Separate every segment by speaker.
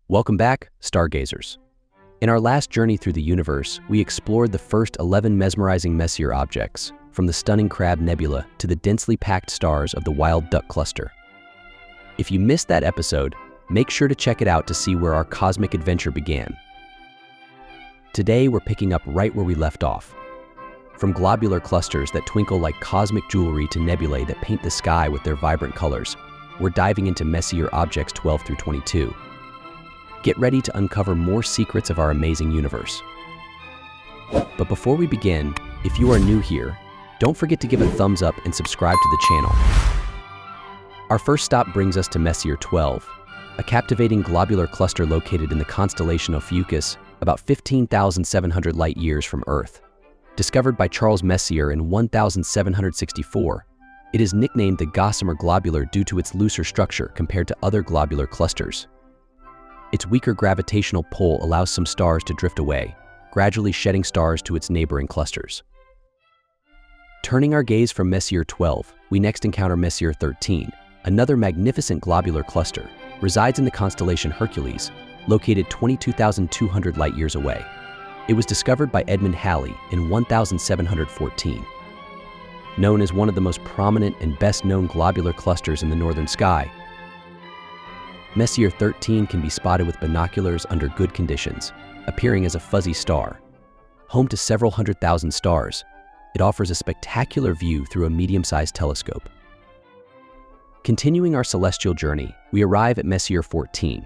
Speaker 1: Welcome back, stargazers. In our last journey through the universe, we explored the first 11 mesmerizing Messier objects, from the stunning Crab Nebula to the densely packed stars of the Wild Duck Cluster. If you missed that episode, make sure to check it out to see where our cosmic adventure began. Today, we're picking up right where we left off. From globular clusters that twinkle like cosmic jewelry to nebulae that paint the sky with their vibrant colors, we're diving into Messier objects 12 through 22. Get ready to uncover more secrets of our amazing universe. But before we begin, if you are new here, don't forget to give a thumbs up and subscribe to the channel. Our first stop brings us to Messier 12, a captivating globular cluster located in the constellation Ophiuchus, about 15,700 light-years from Earth. Discovered by Charles Messier in 1764, it is nicknamed the Gossamer Globular due to its looser structure compared to other globular clusters. Its weaker gravitational pull allows some stars to drift away, gradually shedding stars to its neighboring clusters. Turning our gaze from Messier 12, we next encounter Messier 13, another magnificent globular cluster, resides in the constellation Hercules, located 22,200 light-years away. It was discovered by Edmund Halley in 1714. Known as one of the most prominent and best-known globular clusters in the northern sky, Messier 13 can be spotted with binoculars under good conditions, appearing as a fuzzy star. Home to several 100,000 stars, it offers a spectacular view through a medium-sized telescope. Continuing our celestial journey, we arrive at Messier 14,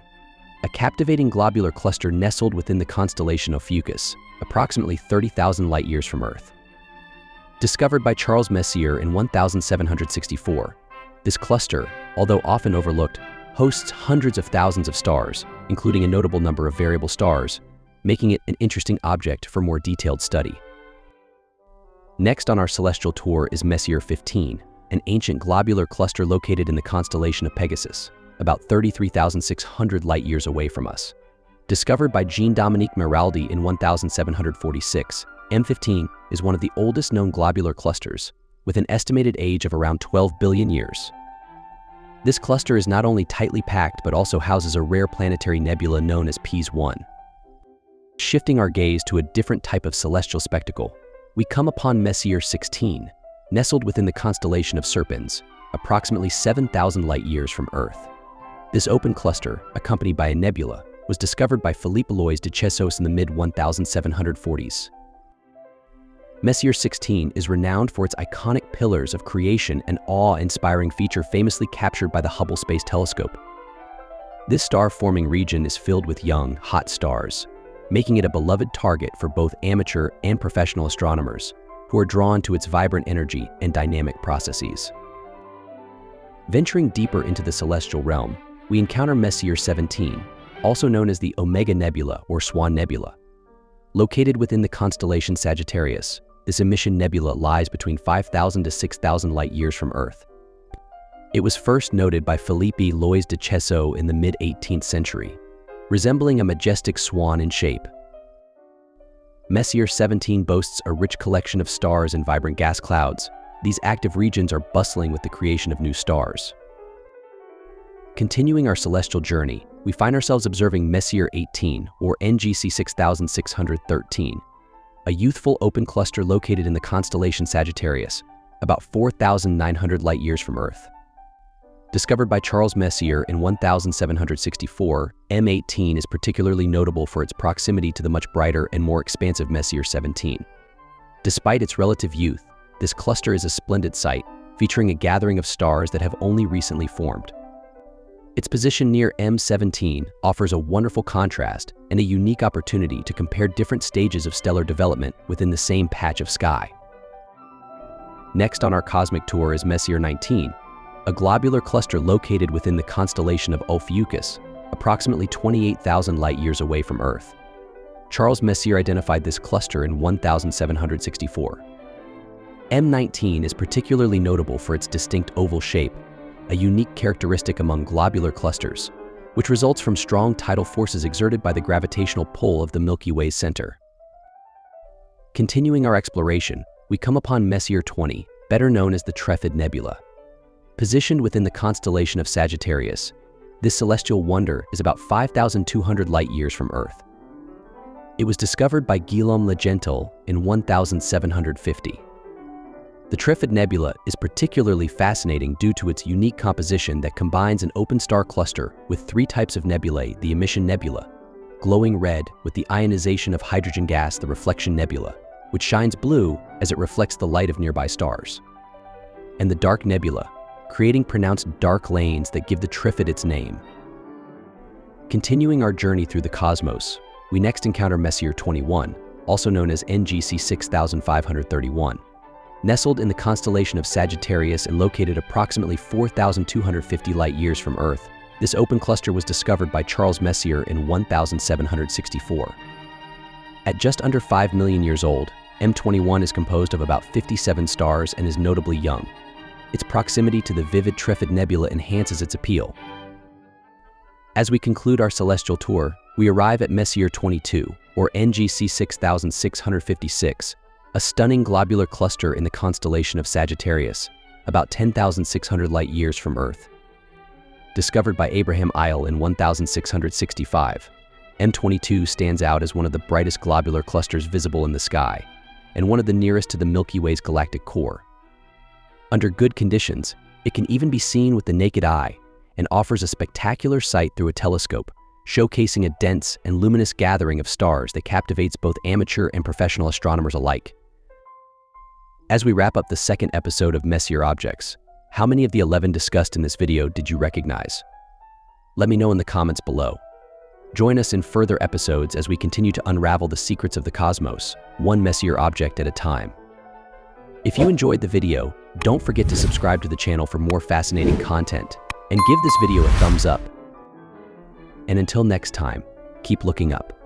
Speaker 1: a captivating globular cluster nestled within the constellation Ophiuchus, approximately 30,000 light-years from Earth. Discovered by Charles Messier in 1764, this cluster, although often overlooked, hosts hundreds of thousands of stars, including a notable number of variable stars, making it an interesting object for more detailed study. Next on our celestial tour is Messier 15, an ancient globular cluster located in the constellation of Pegasus, about 33,600 light-years away from us. Discovered by Jean-Dominique Maraldi in 1746, M15 is one of the oldest known globular clusters, with an estimated age of around 12 billion years. This cluster is not only tightly packed but also houses a rare planetary nebula known as Ps 1. Shifting our gaze to a different type of celestial spectacle, we come upon Messier 16, nestled within the constellation of Serpens, approximately 7,000 light-years from Earth. This open cluster, accompanied by a nebula, was discovered by Philippe Alois de Chessos in the mid-1740s. Messier 16 is renowned for its iconic pillars of creation and awe-inspiring feature famously captured by the Hubble Space Telescope. This star-forming region is filled with young, hot stars, making it a beloved target for both amateur and professional astronomers, who are drawn to its vibrant energy and dynamic processes. Venturing deeper into the celestial realm, we encounter Messier 17, also known as the Omega Nebula or Swan Nebula. Located within the constellation Sagittarius, this emission nebula lies between 5,000 to 6,000 light-years from Earth. It was first noted by Philippe Alois de Chessos in the mid-18th century, resembling a majestic swan in shape. Messier 17 boasts a rich collection of stars and vibrant gas clouds. These active regions are bustling with the creation of new stars. Continuing our celestial journey, we find ourselves observing Messier 18, or NGC 6613, a youthful open cluster located in the constellation Sagittarius, about 4,900 light-years from Earth. Discovered by Charles Messier in 1764, M18 is particularly notable for its proximity to the much brighter and more expansive Messier 17. Despite its relative youth, this cluster is a splendid sight, featuring a gathering of stars that have only recently formed. Its position near M17 offers a wonderful contrast and a unique opportunity to compare different stages of stellar development within the same patch of sky. Next on our cosmic tour is Messier 19, a globular cluster located within the constellation of Ophiuchus, approximately 28,000 light-years away from Earth. Charles Messier identified this cluster in 1764. M19 is particularly notable for its distinct oval shape, a unique characteristic among globular clusters, which results from strong tidal forces exerted by the gravitational pull of the Milky Way's center. Continuing our exploration, we come upon Messier 20, better known as the Trifid Nebula. Positioned within the constellation of Sagittarius, This celestial wonder is about 5,200 light-years from Earth. It was discovered by Guillaume Le Gentil in 1750. The Trifid Nebula is particularly fascinating due to its unique composition that combines an open star cluster with three types of nebulae: the emission nebula, glowing red with the ionization of hydrogen gas, the reflection nebula, which shines blue as it reflects the light of nearby stars, and the dark nebula, creating pronounced dark lanes that give the Trifid its name. Continuing our journey through the cosmos, we next encounter Messier 21, also known as NGC 6531. Nestled in the constellation of Sagittarius and located approximately 4,250 light-years from Earth, this open cluster was discovered by Charles Messier in 1764. At just under 5 million years old, M21 is composed of about 57 stars and is notably young. Its proximity to the vivid Trifid Nebula enhances its appeal. As we conclude our celestial tour, we arrive at Messier 22, or NGC 6656, a stunning globular cluster in the constellation of Sagittarius, about 10,600 light-years from Earth. Discovered by Abraham Isle in 1665, M22 stands out as one of the brightest globular clusters visible in the sky, and one of the nearest to the Milky Way's galactic core. Under good conditions, it can even be seen with the naked eye and offers a spectacular sight through a telescope, showcasing a dense and luminous gathering of stars that captivates both amateur and professional astronomers alike. As we wrap up the second episode of Messier Objects, how many of the 11 discussed in this video did you recognize? Let me know in the comments below. Join us in further episodes as we continue to unravel the secrets of the cosmos, one Messier object at a time. If you enjoyed the video, don't forget to subscribe to the channel for more fascinating content, and give this video a thumbs up. And until next time, keep looking up.